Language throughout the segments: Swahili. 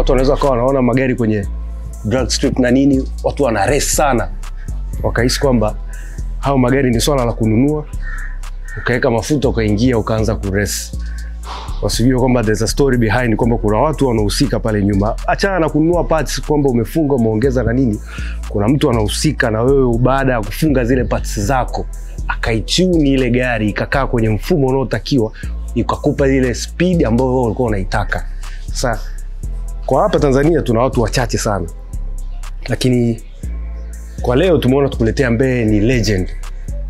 watu wanaweza kuwa wanaona magari kwenye drag strip na nini, watu wana race sana, wakahisi kwamba hao magari ni swala la kununua, ukaweka mafuta ukaingia ukaanza kurace. Wasijue kwamba there's a story behind, kwamba kuna watu wanahusika pale nyuma. Achana na kununua parts kwamba umefunga umeongeza na nini, kuna mtu anahusika na wewe baada ya kufunga zile parts zako, akaitune ile gari ikakaa kwenye mfumo unaotakiwa, ikakupa ile speed ambayo wewe ulikuwa unaitaka. Sasa kwa hapa Tanzania tuna watu wachache sana, lakini kwa leo tumeona tukuletea Mbee ni legend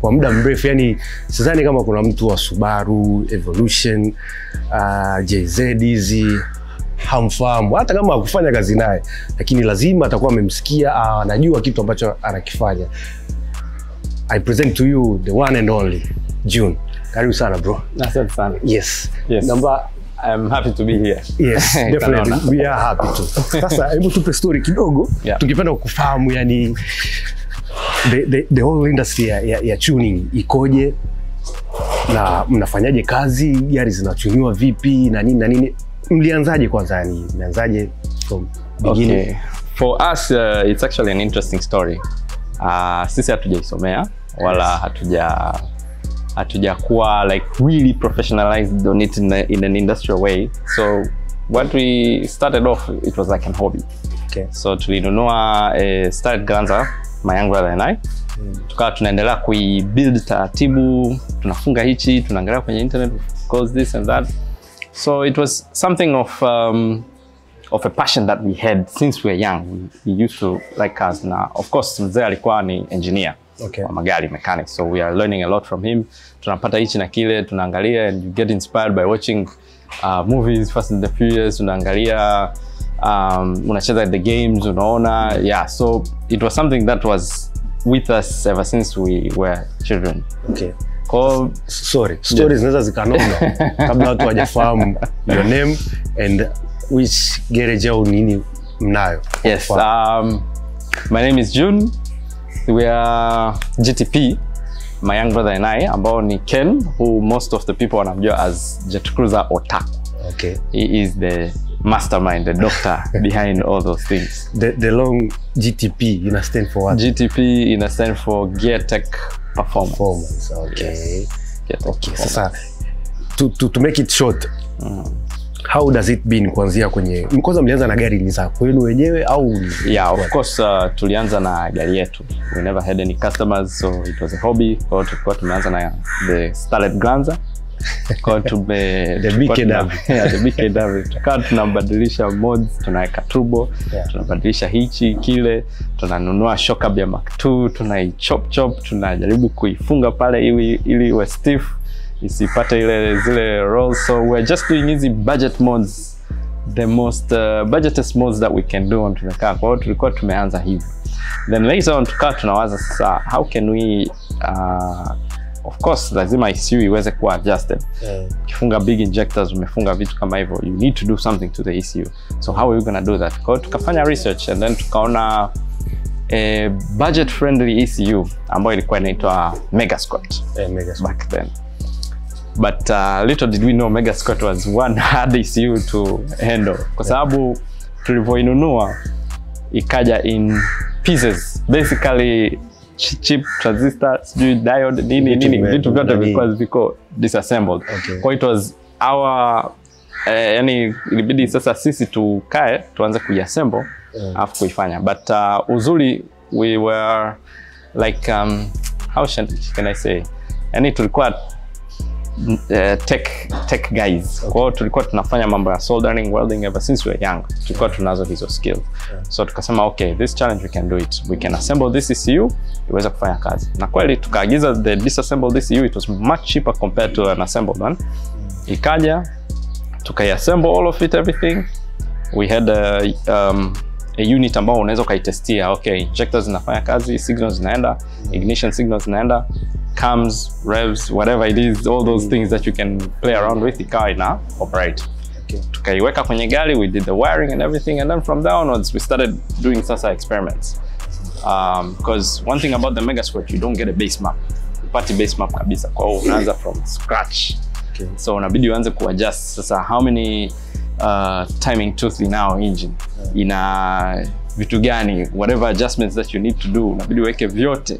kwa muda mrefu. Yani sidhani kama kuna mtu wa Subaru, Evolution, JZ hizi hamfahamu, hata kama hakufanya kazi naye, lakini lazima atakuwa amemsikia, anajua kitu ambacho anakifanya. I present to you the one and only June. Karibu sana bro. Asante sana. Yes. Number, I'm happy to be here. Yes, definitely. We are happy to. Sasa hebu tupe story kidogo, tukipenda kufahamu yani the whole industry ya tuning ikoje, na mnafanyaje kazi, gari zinatuniwa vipi na nini na nini. Mlianzaje kwanza, yani mlianzaje from beginning? Okay. For us it's actually an interesting story. Sisi hatujaisomea wala hatujakuwa like really professionalized on it in an industrial way. So what we started off, it was like a hobby. Okay. So tulinunua started Glanza, my young brother and I. Tukawa tunaendelea kuibuild taratibu, tunafunga hichi, tunaangalia kwenye internet, of course this and that. So it was something of a passion that we had since we were young. We used to like cars. Now, of course, mzee alikuwa ni engineer. Okay. Wa magari, mechanic. So we are learning a lot from him. Tunapata hichi na kile, tunaangalia, and you get inspired by watching movies, Fast and the Furious, tunaangalia, unacheza the games, unaona. Yeah, so it was something that was with us ever since we were children. Okay. Sorry, stories zinaweza zikanona kabla watu hawajafahamu your name and which garage au nini mnayo. Yes, my name is June. We are GTP, my young brother and I, ambao ni Ken, who most of the people wanamjua as Jet Cruiser Otaku. Okay. He is the mastermind, the doctor behind all those things. The long GTP, you stand for what? GTP stand for Gear Tech Performance. Okay. Yes. Gear Tech Okay. Performance. Sasa to make it short, how does it been kuanzia kwenye mkoza, mlianza na gari ni za kwenu wenyewe au? Yeah, of course tulianza na gari yetu. We never had any customers, so it was a hobby. Kwa tulikuwa tumeanza na the Starlet Glanza. Kwa the BKW. Yeah, the BKW. Tukawa tunabadilisha mods, tunaweka turbo, tunabadilisha hichi kile, tunanunua shock up ya Mark II, tunaichop, tunajaribu kuifunga pale ili iwe stiff, isipate zile rolls. So we're just doing easy budget mods, the most budgetest mods that we can do on the car. Kwa hiyo tulikuwa tumeanza hivyo. Then later on tukawa tunawaza sasa, how can we of course lazima ECU iweze kuwa adjusted. Ukifunga big injectors, umefunga vitu kama hivyo, you need to do something to the ECU. So how are we going to do that? Kwa hiyo tukafanya research and then tukaona a budget friendly ECU ambayo ilikuwa inaitwa Megascot. Back then. But little did we know Megascot was one hard ECU to handle. Kwa sababu tulivyoinunua ikaja in pieces. Basically chip, transistor, diode, nini, vitu vyote viko disassembled. Okay. Kwa it was our yani ilibidi sasa sisi tukae tuanze kuiassemble afu kuifanya. But uzuri we were like how can I say, yani tulikuwa tech guys. Kwa hiyo tulikuwa tunafanya mambo ya soldering, welding ever since we were young. Tulikuwa tunazo hizo skills. So tukasema okay, this challenge we can do it. We can assemble this ECU iweze kufanya kazi. Na kweli tukaagiza the disassembled ECU, it was much cheaper compared to an assembled one. Ikaja tukaiassemble all of it, everything. We had a unit ambao unaweza kaitestia, okay, injectors zinafanya kazi, signals zinaenda, ignition signals zinaenda, cams, revs, whatever it is, all those things that you can play around with, ikawa ina operate. Okay. Tukaiweka kwenye gari, we did the wiring and everything, and then from there onwards we started doing sasa experiments. Because one thing about the Megascot, you don't get a base map. Upati base map kabisa, kwa hiyo unaanza from scratch. Okay. So unabidi uanze kuadjust sasa how many timing tooth in our engine. Ina vitu gani, whatever adjustments that you need to do, unabidi weke vyote.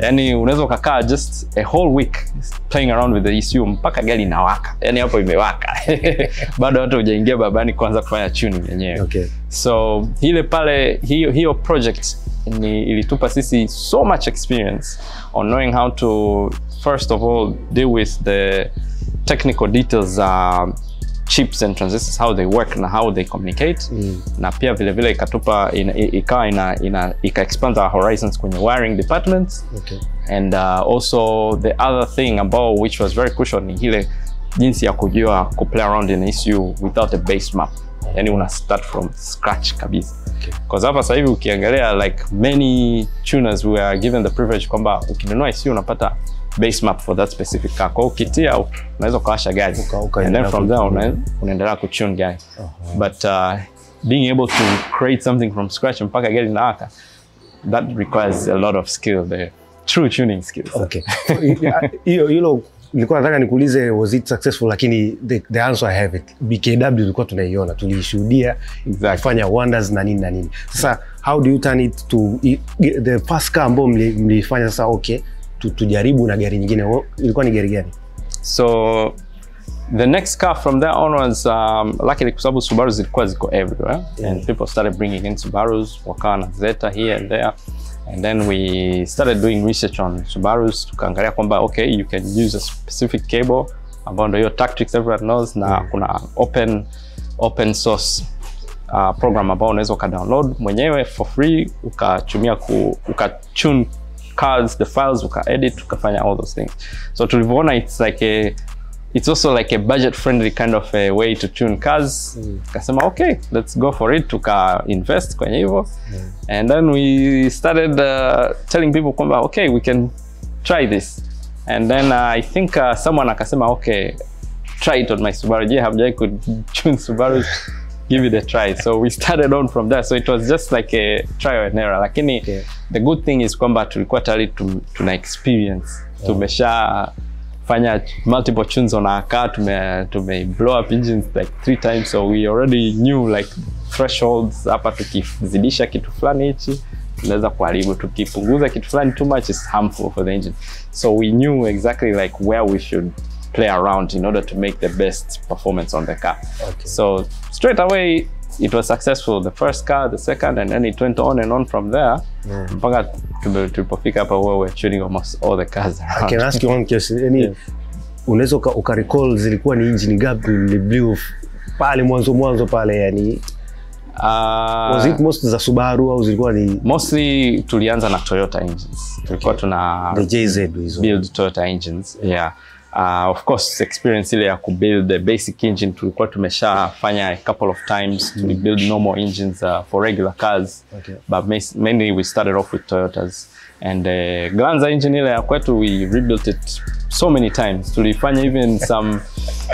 Yani unaweza ukakaa just a whole week playing around with the ECU mpaka gari inawaka. Yani hapo imewaka. Bado hata hujaingia babani kwanza kufanya tuning yenyewe. Okay. So ile pale hiyo project ilitupa sisi so much experience on knowing how to first of all deal with the technical details, chips and transistors, how they work and how they communicate. Na pia vile vile ikatupa ika expand our horizons kwenye wiring departments. Okay. And also the other thing about which was very crucial ni ile jinsi ya kujua ku play around in ECU without a base map. Yani una start from scratch kabisa. Okay. Because hapa sasa hivi ukiangalia like many tuners we are given the privilege kwamba ukinunua ECU unapata base map for that specific car. Kwa ukitia unaweza kuwasha gari. And then from there unaendelea kutune gari. But being able to create something from scratch mpaka gari inawaka, that requires a lot of skill, the true tuning skills. Okay. Hilo nilikuwa nataka nikuulize, was it successful, lakini the answer I have it. BKW tulikuwa tunaiona, tulishuhudia ifanya wonders na nini na nini. Sasa how do you turn it to the first car ambayo mlifanya sasa okay tujaribu na gari nyingine, ilikuwa ni gari gani? So the next car from there onwards, luckily kwa sababu Subaru zilikuwa ziko everywhere, and people started bringing in Subarus, wakawa na Zeta here and there. And then we started doing research on Subarus, tukaangalia kwamba okay, you can use a specific cable ambao ndio hiyo Tactrix everyone knows, na kuna open source program ambao unaweza download mwenyewe for free, ukatumia ukatune cars, the files, uka-edit, ukafanya all those things. So tulivyoona it's also like a budget friendly kind of a way to tune cars. Kasema okay, let's go for it, tuka-invest kwenye hivyo. And then we started telling people kwamba okay, we can try this. And then I think someone akasema okay, try it on my Subaru. Je, hamjai could tune Subaru? Give it a try. So we started on from there. So it was just like a trial and error. Lakini the good thing is kwamba tulikuwa tayari tuna experience. Tumesha fanya multiple tunes on our car, tume blow up engines like 3 times, so we already knew like thresholds. Hapa tukizidisha kitu fulani hichi tunaweza kuharibu, tukipunguza kitu fulani too much is harmful for the engine. So we knew exactly like where we should play around in order to make the best performance on the car. Okay. So straight away it was successful, the first car, the second, and then it went on and on from there. Mpaka tulipofika hapa where we're tuning almost all the cars around. I can ask you one question. Unaweza ukarecall zilikuwa ni engine gapi blew pale mwanzo pale, yani was it most za Subaru au zilikuwa ni mostly tulianza na Toyota engines. Tulikuwa tuna the JZ hizo build Toyota engines. Yeah. Of course experience ile ya kubuild the basic engine tulikuwa tumeshafanya a couple of times. To build normal engines for regular cars. But mainly we started off with Toyotas. And Glanza engine ile ya kwetu we rebuilt it so many times. Tulifanya even some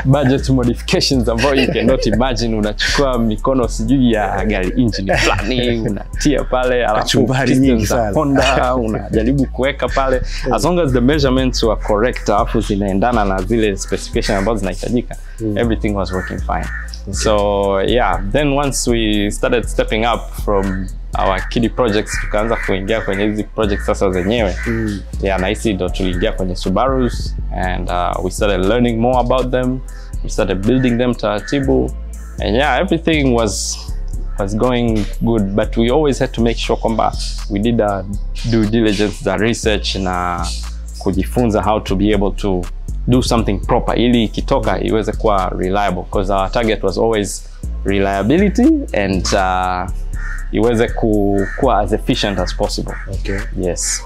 budget modifications ambayo you cannot imagine. Unachukua mikono sijui ya gari engine fulani unatia pale, alafu pistons za Honda unajaribu kuweka pale. As long as the measurements were correct, alafu zinaendana na zile specifications ambazo zinahitajika, everything was working fine. So yeah, then once we started stepping up from our kiddie projects, tukaanza kuingia kwenye hizi projects sasa zenyewe. Yeah, na hisi ndo tuliingia kwenye Subarus, and we started learning more about them. We started building them taratibu, and yeah, everything was going good, but we always had to make sure kwamba we did due diligence, the research, na kujifunza how to be able to do something proper ili ikitoka iweze kuwa reliable, because our target was always reliability and iweze kuwa as efficient as possible. Okay. Yes.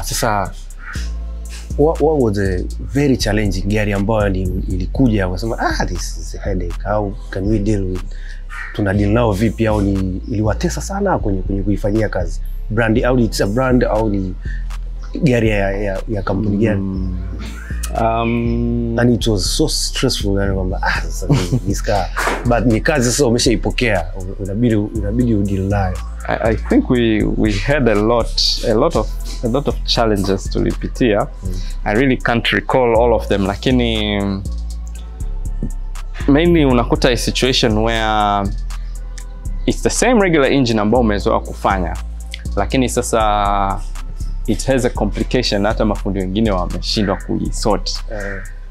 Sasa what was a very challenging gari ambayo ilikuja ukasema this is a headache, how can we deal with, tuna deal nao vipi, au ni iliwatesa sana kwenye kuifanyia kazi? Brand au it's a brand au ni gari ya kampuni gani? And it was so stressful, yani kwamba this car, but ni kazi sasa umeshaipokea, unabidi udeal nayo. I think we had a lot of challenges tulipitia. I really can't recall all of them, lakini mainly unakuta a situation where it's the same regular engine ambao umezoea kufanya, lakini sasa it has a complication, hata mafundi wengine wameshindwa kuisort.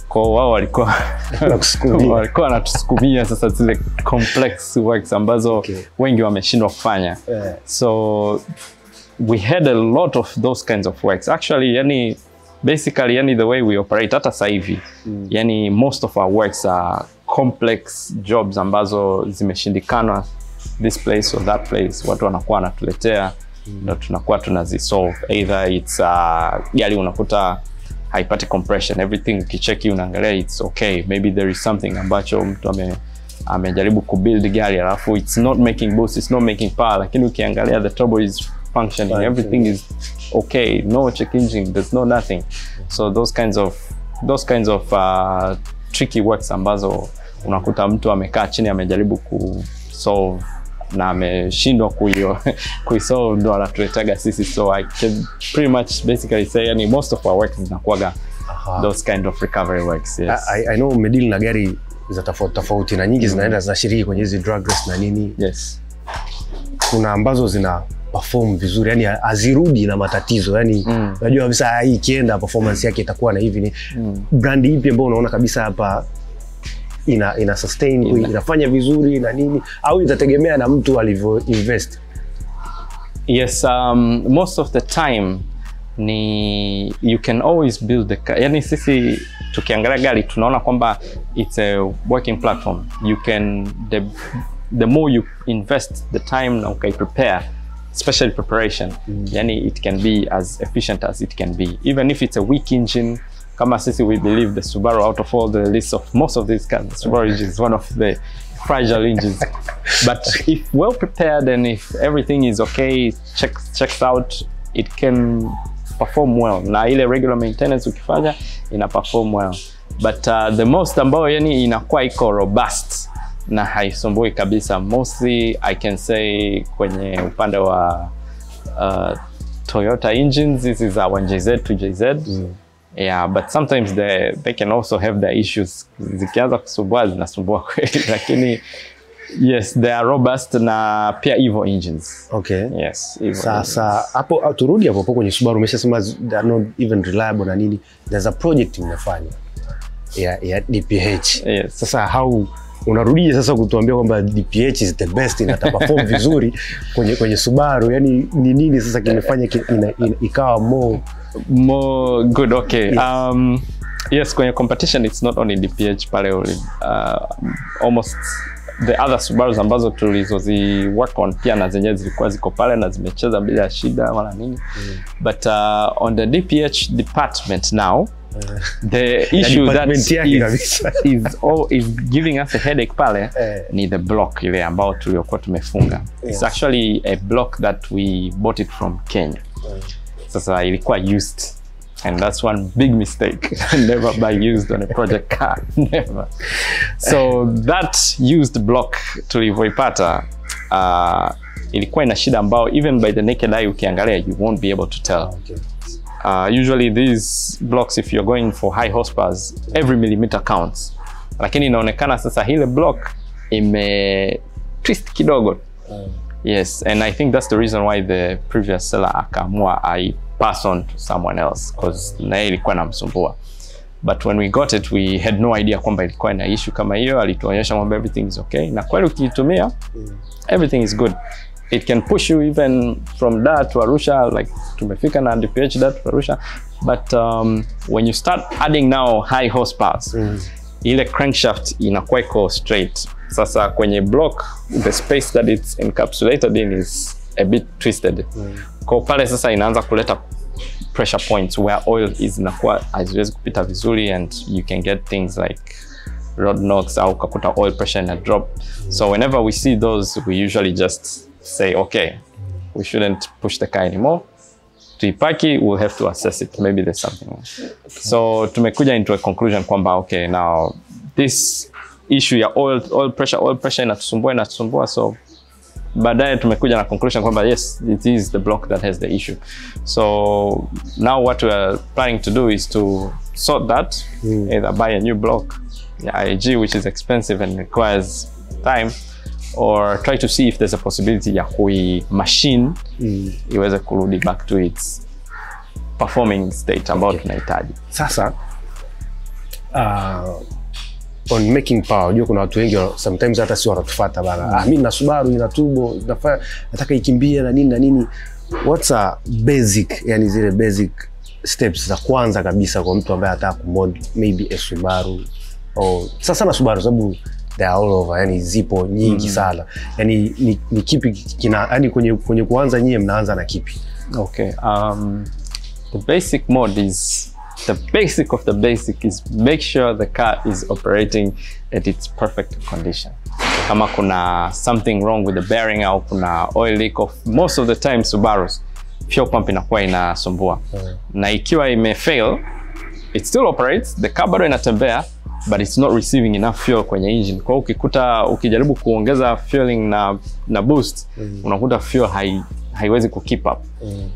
Kwa wao walikuwa wanatusukumia sasa zile complex works ambazo wengi wameshindwa kufanya. So we had a lot of those kinds of works. Actually, yani basically yani the way we operate hata sasa hivi, yani most of our works are complex jobs ambazo zimeshindikana this place or that place, watu wanakuwa wanatuletea na tunakuwa tunazisolve. Either it's gari unakuta haipati compression, everything ukicheki unaangalia it's okay, maybe there is something ambacho mtu amejaribu kubuild gari alafu it's not making boost, it's not making power, lakini ukiangalia the turbo is functioning, everything is okay, no check engine, there's no nothing. So those kinds of tricky works ambazo unakuta mtu amekaa chini amejaribu kusolve na ameshindwa kuisolve ndo anatuletaga sisi. So I can pretty much basically say yani most of our works zinakuwaga those kind of recovery works. Yes. I know umedeal na gari za tofauti na nyingi zinaenda zinashiriki kwenye hizi drag race na nini. Yes. Kuna ambazo zina perform vizuri, yani azirudi na matatizo, yani unajua kabisa hii ikienda performance yake itakuwa na hivi. Ni brand ipi ambayo unaona kabisa hapa ina sustain, inafanya vizuri na nini, au itategemea na mtu alivyo invest? Yes, most of the time you can always build the car. Yani sisi tukiangalia gari tunaona kwamba it's a working platform. You can the more you invest the time na prepare, especially preparation, yani it can be as efficient as it can be, even if it's a weak engine. Kama sisi, we believe the Subaru, out of all the lists of most of these cars, the Subaru engine is one of the fragile engines. But if well prepared and if everything is okay, checks out, it can perform well. Na ile regular maintenance ukifanya ina perform well. But the most ambayo yani inakuwa iko robust na haisumbui kabisa, mostly I can say kwenye upande wa Toyota engines, this is our JZ to JZ. Yeah, but sometimes they can also have their issues. Zikianza kusumbua zinasumbua kweli, lakini yes, they are robust na pia Evo engines. Okay. Yes, Evo. Sasa hapo turudi hapo kwenye Subaru, umeshasema they are not even reliable na nini. There's a project mnafanya ya DPH. Yes. Sasa how unarudije sasa kutuambia kwamba DPH is the best, inata perform vizuri kwenye Subaru? Yani ni nini sasa kimefanya ikawa more good? Okay. Yes, kwenye competition it's not only DPH pale, almost the other Subarus ambazo tulizozi work on pia na zenyewe zilikuwa ziko pale na zimecheza bila shida wala nini. But on the DPH department now, the issue that is giving us a headache pale ni the block ile ambao tuliokuwa tumefunga. It's actually a block that we bought it from Kenya. Sasa ilikuwa used, and that's one big mistake. Never buy used on a project car, never. So that used block tulivyoipata ilikuwa ina shida ambao even by the naked eye ukiangalia you won't be able to tell. Usually these blocks, if you're going for high horsepower, every millimeter counts. Lakini inaonekana sasa hile block ime twist kidogo. Yes, and I think that's the reason why the previous seller akaamua I pass on to someone else, because na ilikuwa namsumbua. But when we got it, we had no idea kwamba ilikuwa ina issue kama hiyo. Alituonyesha kwamba everything is okay, na kweli ukiitumia everything is good. It can push you even from Dar to Arusha, like tumefika na DPH Dar to Arusha. But when you start adding now high horsepower, ile crankshaft inakuwa iko straight. Sasa kwenye block, the space that it's encapsulated in is a bit twisted. Kwa pale sasa inaanza kuleta pressure points where oil is inakuwa haziwezi kupita vizuri, and you can get things like rod knocks au kakuta oil pressure in a drop. So whenever we see those, we usually just say, okay, we shouldn't push the car anymore. Tuipaki, we'll have to assess it. Maybe there's something wrong. So tumekuja into a conclusion kwamba, okay, now this issue ya oil pressure inatusumbua. So baadaye tumekuja na conclusion kwamba yes, it is the block that has the issue. So now what we are planning to do is to sort that, either buy a new block IG, which is expensive and requires time, or try to see if there's a possibility ya kui machine iweze kurudi back to its performing state ambayo tunahitaji. Sasa on making power, unajua kuna watu wengi sometimes hata si wanatufuata bana. Mimi na Subaru ina turbo, nataka ikimbie na nini na nini. What's a basic, yani zile basic steps za kwanza kabisa kwa mtu ambaye anataka kumod maybe a Subaru au sasa na Subaru, sababu they are all over, yani zipo nyingi sana. Yani ni kipi kina, yani kwenye kuanza nyie mnaanza na kipi? Okay, the basic mode is the basic of the basic is make sure the car is operating at its perfect condition. Kama kuna something wrong with the bearing au kuna oil leak, of most of the time Subarus fuel pump inakuwa inasumbua. Na ikiwa imefail, it still operates, the car bado inatembea, but it's not receiving enough fuel kwenye engine. Kwa ukikuta ukijaribu kuongeza fueling na boost, unakuta fuel haiwezi ku keep up.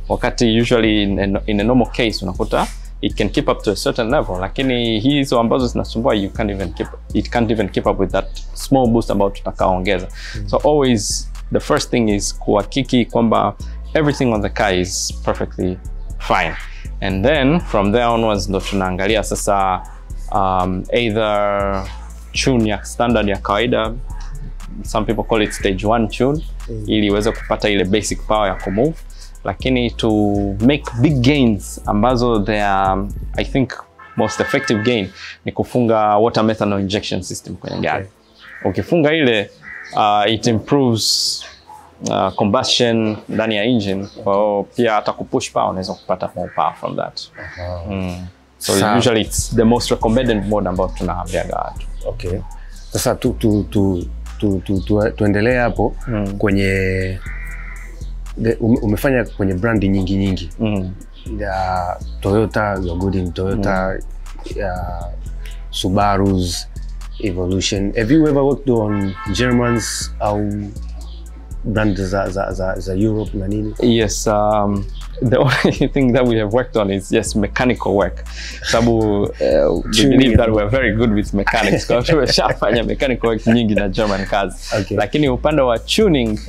Wakati usually in a normal case unakuta it can keep up to a certain level, lakini hizo ambazo zinasumbua it can't even keep up with that small boost ambao tutakaongeza. So always the first thing is kuhakiki kwamba everything on the car is perfectly fine, and then from there onwards ndo tunaangalia sasa either tune ya standard ya kawaida, some people call it stage 1 tune, ili iweze kupata ile basic power ya kumove. Lakini to make big gains ambazo they are, I think most effective gain ni kufunga water methanol injection system kwenye gari. Ukifunga ile it improves combustion ndani ya engine, kwa pia hata kupush power unaweza kupata more power from that. So usually it's the most recommended mode ambao tunaambia watu. Okay. Sasa tuendelee hapo kwenye umefanya kwenye brandi nyingi. Ya Toyota, you're good in Toyota, Subaru's, Evolution. Have you ever worked on Germans au brand za Europe na nini? Yes, the only thing that we have worked on is just mechanical work. Sababu we believe that we're very good with mechanics. Kwa hiyo tumeshafanya mechanical work nyingi na German cars. Lakini upande wa tuning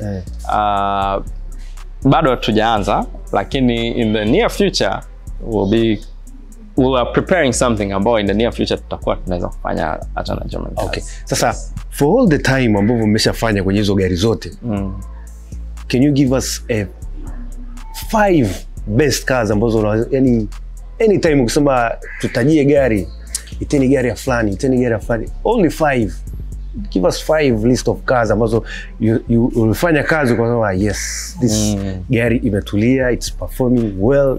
bado hatujaanza, lakini in the near future we are preparing something ambao in the near future tutakuwa tunaweza kufanya hata na German cars. Okay. Sasa for all the time ambavyo mmeshafanya kwenye hizo gari zote, can you give us 5 best cars ambazo yani anytime ukisema tutajie gari, iteni gari ya fulani, iteni gari ya fulani, only 5. Give us 5 list of cars ambazo you ulifanya kazi kwa sababu yes, this gari imetulia, it's performing well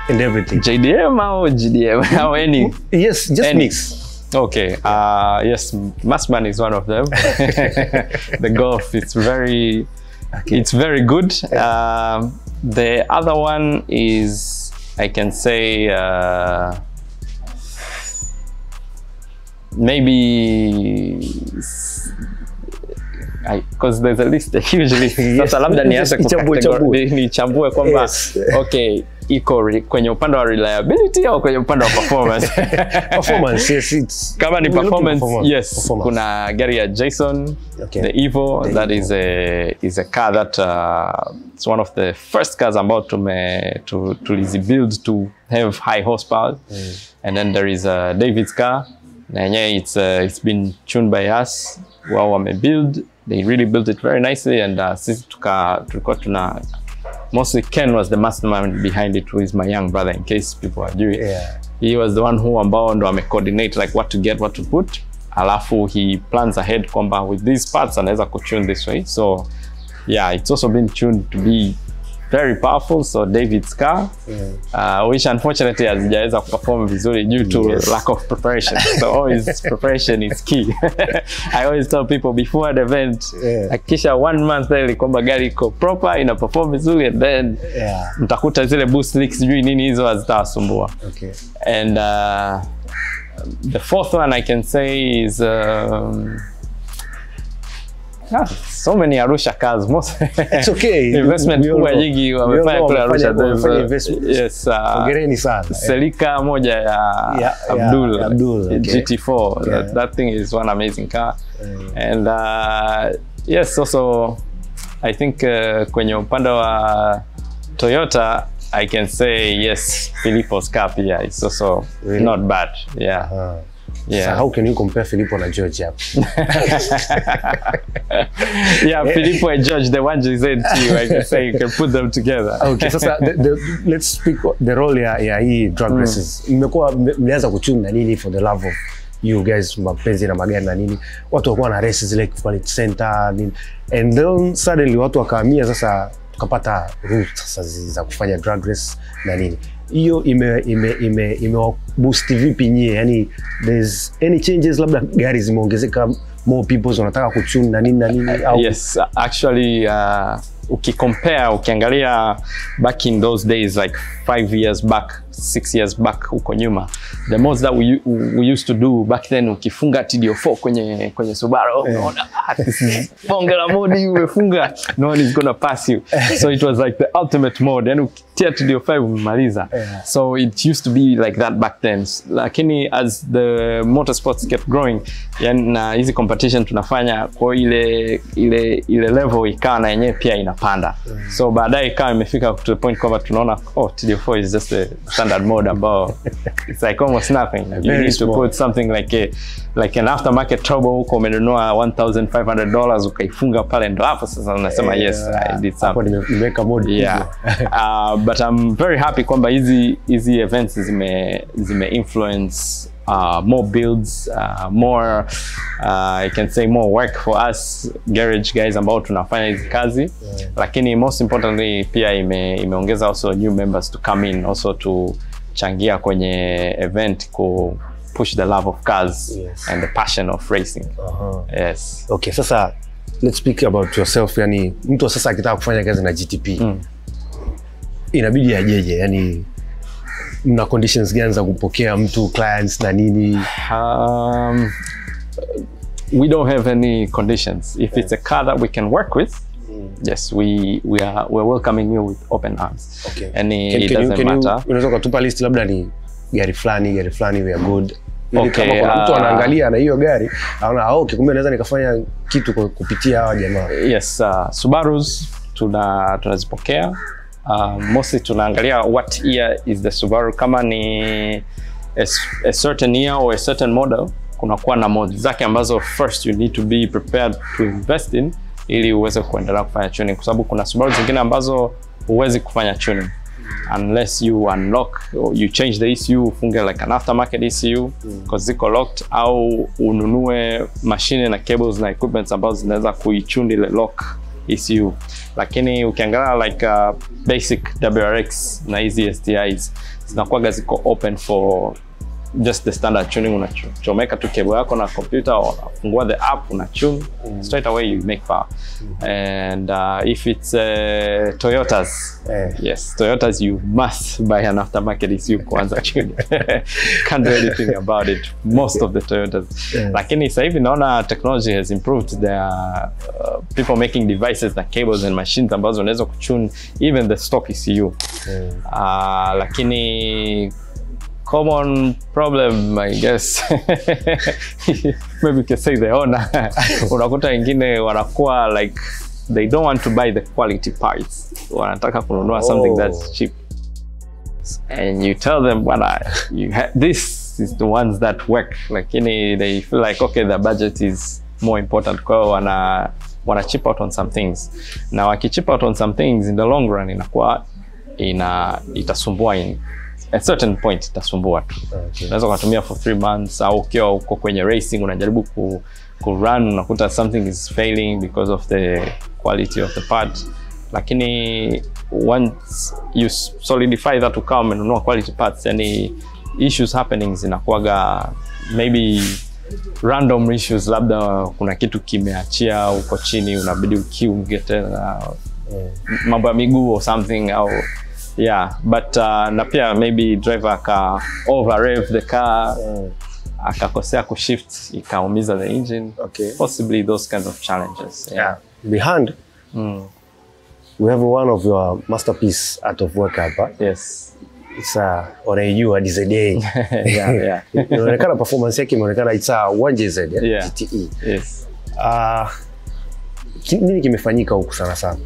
and everything. JDM or GDM or any? Yes, just any. Mix. Okay. Yes, Massman is one of them. The Golf, it's very good. The other one is, I can say, maybe because there's a list, a huge list. Sasa labda nianze nichambue kwamba okay, iko kwenye upande wa reliability au kwenye upande wa performance? Performance, yes, it's kama ni performance, yes. Kuna gari ya Jason, the Evo, that is a car that it's one of the first cars ambao tulizi build to have high horsepower. And then there is David's car. It's been tuned by us. Wao wame build, they really built it very nicely, and sisi tulikuwa tuna mostly Ken was the mastermind behind it, who is my young brother in case people are doing. He was the one who ambao ndo ame coordinate like what to get, what to put. Alafu he plans ahead kwamba with these parts anaweza kutune this way. So yeah, it's also been tuned to be very powerful. So David's car, which unfortunately hazijaweza perform vizuri due to lack of preparation. So always preparation is key. I always tell people before an event, hakikisha 1 month ili kwamba gari iko proper, ina perform vizuri, and then mtakuta zile boost leaks sijui nini hizo hazitawasumbua. Okay. And the fourth one I can say is So many Arusha cars, most It's okay. investment kubwa nyingi wamefanya kule Arusha. Yes, hongereni sana. Celica moja ya Abdul, okay. GT4. That thing is one amazing car. And yes, also I think kwenye upande wa Toyota, I can say yes, Filippo's car here is also not bad. Yeah. So how can you compare Filippo and George? Yeah, Filippo and George, the one you said to you, I can say you can put them together. Okay, so let's speak the role ya hii drag races. Mlianza kuchuni na nini for the love of you guys, mapenzi na magari na nini? Watu walikuwa na races like quality center nini. And then suddenly watu wakahamia sasa tukapata route sasa za kufanya drag race na nini. Hiyo ime boost vipi nyie? Yani there's any changes, labda gari zimeongezeka, more people wanataka kuchuni na nini au? Yes, actually ukiangalia back in those days, like 5 years back, 6 years back huko nyuma, the most that we used to do back then, ukifunga TD04 kwenye Subaru, unaona this is bonge la modi umefunga, no one is gonna pass you. So it was like the ultimate mode, yani ukitia TD05 umemaliza. So it used to be like that back then. Lakini as the motorsports kept growing, yani na hizi competition tunafanya kwa ile level ikawa na yenyewe pia inapanda. So baadaye ikawa imefika to the point kwamba tunaona TD04 is just a standard mode ambao it's like almost nothing. You need to put something like an aftermarket turbo huko umenunua $1,500 ukaifunga pale, ndo hapo sasa unasema yes, I did something. Nimeweka mode. Yeah. But I'm very happy kwamba hizi events zime influence more builds, more I can say more work for us garage guys ambao tunafanya hizi kazi. Lakini most importantly pia imeongeza also new members to come in also to changia kwenye event ku push the love of cars and the passion of racing. Yes. Okay, sasa let's speak about yourself. Yani mtu sasa akitaka kufanya kazi na GTP inabidi ajeje? Yani mna conditions gani za kupokea mtu, clients na nini? We don't have any conditions. If it's a car that we can work with, yes, we're welcoming you with open arms. Okay. And it doesn't matter. Unaweza kutupa list labda ni gari fulani we are good. Okay, kama kuna mtu anaangalia na hiyo gari anaona okay, kumbe naweza nikafanya kitu kupitia hawa jamaa. Yes, Subarus tunazipokea. Mostly tunaangalia what year is the Subaru. Kama ni a certain year or a certain model, kunakuwa na mods zake ambazo first you need to be prepared to invest in ili uweze kuendelea kufanya tuning, kwa sababu kuna Subaru zingine ambazo huwezi kufanya tuning unless you unlock or you change the ECU, ufunge like an aftermarket ECU because ziko locked, au ununue machine na cables na equipment ambazo zinaweza kuichuni ile lock ECU. Lakini ukiangalia like basic WRX na hizi STIs zinakuwa ziko open for just the standard tuning. Unachomeka tu cable yako na computer, unafungua the app, unatune straight away, you make power. And if it's Toyotas, yes, Toyotas, you must buy an aftermarket ECU kuanza tune. Can't do anything about it, most of the Toyotas. Lakini sasa hivi naona technology has improved. There are people making devices na cables and machines ambazo unaweza kutune even the stock ECU. Lakini common problem, I guess, maybe you can say the owner. Unakuta wengine wanakuwa like they don't want to buy the quality parts, wanataka kununua something that's cheap, and you tell them this is the ones that work, lakini they feel like okay, the budget is more important, kwa wana chip out on some things. Na wakichip out on some things, in the long run inakuwa itasumbua at certain point, itasumbua tu. Unaweza kutumia for 3 months, au ukiwa uko kwenye racing unajaribu ku run, unakuta something is failing because of the quality of the part. Lakini once you solidify that ukawa umenunua quality parts, yani issues happening zinakuwaga maybe random issues, labda kuna kitu kimeachia uko chini, unabidi ukiunge tena mambo ya miguu or something, au but na pia maybe driver ka over rev the car, akakosea kushift ikaumiza the engine. Okay. Possibly those kinds of challenges. Yeah. Behind, we have one of your masterpiece out of work hapa. Yes. It's unaijua DZA. Yeah. Inaonekana performance yake imeonekana it's a 1JZ, Yeah. GTE. Yes. Nini kimefanyika huku sana sana?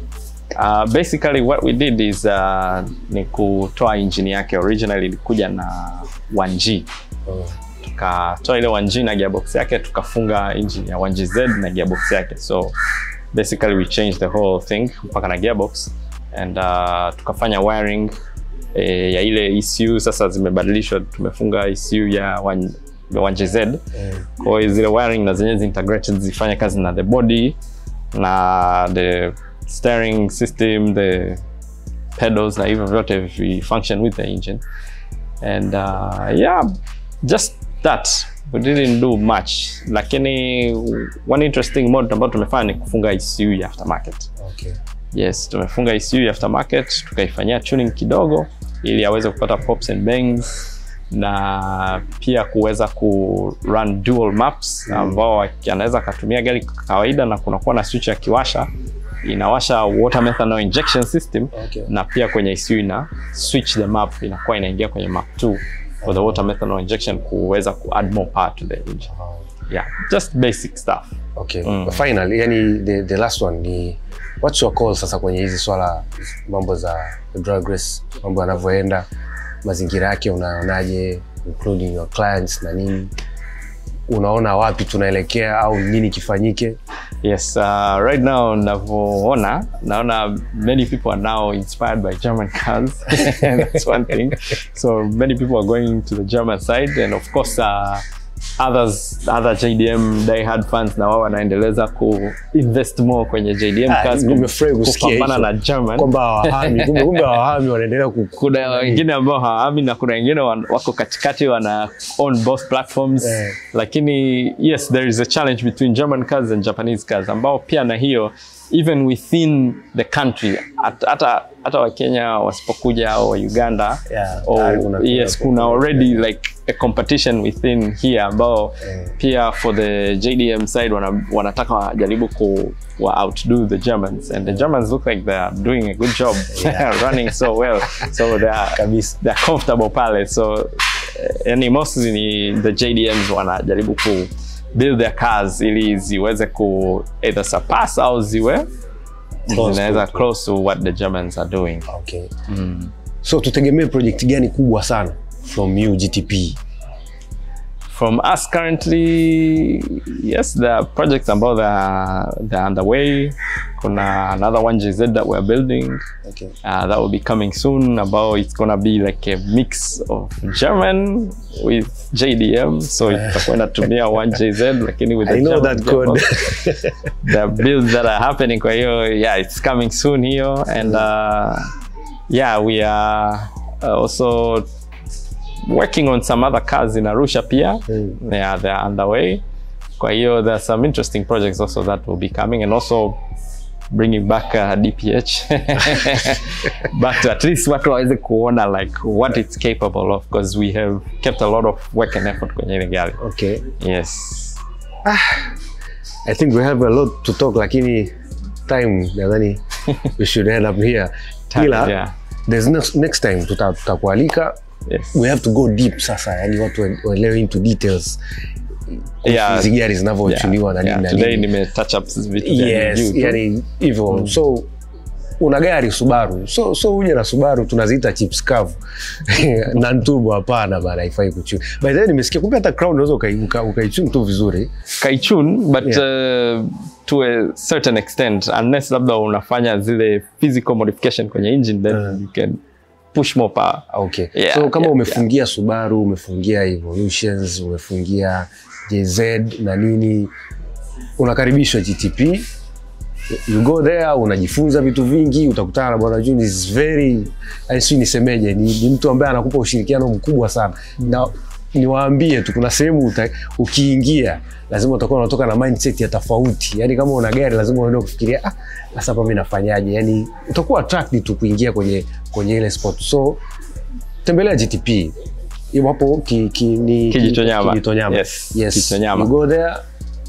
Basically what we did is ni kutoa engine yake. Originally ilikuja na 1G. Tukatoa ile 1G na gearbox yake, tukafunga engine ya 1GZ na gearbox yake. So basically we changed the whole thing mpaka na gearbox, and tukafanya wiring ya ile ECU. Sasa zimebadilishwa, tumefunga ECU ya 1GZ. Kwa hiyo zile wiring na zenyewe integrated zifanye kazi na the body na the steering system, the pedals na hivyo vyote we function with the engine. And yeah, just that. We didn't do much. Lakini one interesting mode ambayo tumefanya ni kufunga ECU ya aftermarket. Okay. Yes, tumefunga ECU ya aftermarket, tukaifanyia tuning kidogo ili aweze kupata pops and bangs, na pia kuweza ku run dual maps ambao anaweza kutumia gari kawaida na kunakuwa na switch ya kiwasha inawasha water methanol injection system. Okay. Na pia kwenye ECU ina switch the map, inakuwa inaingia kwenye map 2 for the water methanol injection kuweza ku add more power to the engine. Yeah, just basic stuff. Okay. Finally, yani the last one ni what's your call sasa kwenye hizi swala mambo za drag race, mambo yanavyoenda, mazingira yake unaonaje, including your clients na nini? Unaona wapi tunaelekea au nini kifanyike? Yes, right now naona many people are now inspired by German cars. That's one thing. So many people are going to the German side, and of course other JDM diehard fans na wao wanaendeleza ku invest more kwenye JDM cars, kupambana na German. Kwamba hawahami, kumbe hawahami wanaendelea kuna wengine ambao hawahami na kuna wengine wako katikati wana own both platforms. Lakini yes, there is a challenge between German cars and Japanese cars ambao pia na hiyo even within the country hata wa Kenya wasipokuja au wa Uganda, yes, kuna already like a competition within here ambao pia for the JDM side wanataka wajaribu ku outdo the Germans, and the Germans look like they are doing a good job. Running so well, so they're comfortable pale. So mostly the JDMs wanajaribu ku build their cars ili ziweze ku either surpass au ziwe zinaweza close to what the Germans are doing. Okay. So tutegemee project gani kubwa sana from you GTP? From us currently, yes, there are projects about they're underway. Kuna another 1GZ that we're building. Okay. That will be coming soon. About it's gonna be like a mix of German with JDM. So it's gonna tumia 1GZ, lakini with the I know German that code. The builds that are happening kwa hiyo, yeah, it's coming soon here. And yeah, we are also working on some other cars in Arusha pia. They're underway. Kwa hiyo there are some interesting projects also that will be coming, and also bringing back DPH back to at least watu waweze kuona like what it's capable of, because we have kept a lot of work and effort kwenye ile gari. Okay. Yes. I think we have a lot to talk, lakini time nadhani we should end up here. Ila there's next time tutakualika. Yes. We have to go deep sasa, yani watu waelewe into details. Hizi gari zinavyochukuliwa na nini na nini. Today nime touch up vitu vya juu. Yani hivyo. So una gari Subaru. So uje na Subaru tunaziita chips kavu. Na turbo hapana bana, haifai kuchuni. By the way nimesikia kumbe hata Crown unaweza ukaichuni tu vizuri. Kaichuni, but to a certain extent, unless labda unafanya zile physical modification kwenye engine, then you can push more power. Okay. So kama umefungia Subaru, umefungia Evolutions, umefungia JZ na nini, unakaribishwa GTP. You go there, unajifunza vitu vingi, utakutana na bwana Juni is very, nisemeje, ni mtu ambaye anakupa ushirikiano mkubwa sana. Na niwaambie tu kuna sehemu ukiingia lazima utakuwa unatoka na mindset ya tofauti. Yani kama una gari lazima uende kufikiria sasa hapa mimi nafanyaje? Yani utakuwa attracted tu kuingia kwenye ile sport. So tembelea GTP. Iwapo Kijitonyama. Kijitonyama. Yes. Yes. Kijitonyama. You go there,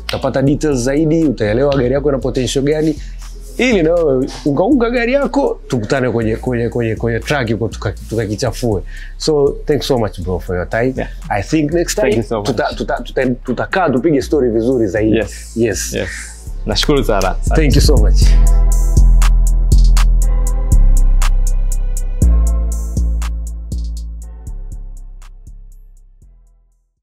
utapata details zaidi, utaelewa gari yako ina potential gani, ili na wewe ungaunga gari yako tukutane kwenye track huko tukakichafue. So thanks so much bro for your time. Yeah. I think next time tutakaa tupige story vizuri zaidi. Yes. Yes. Yes. Nashukuru sana. Thank you so much.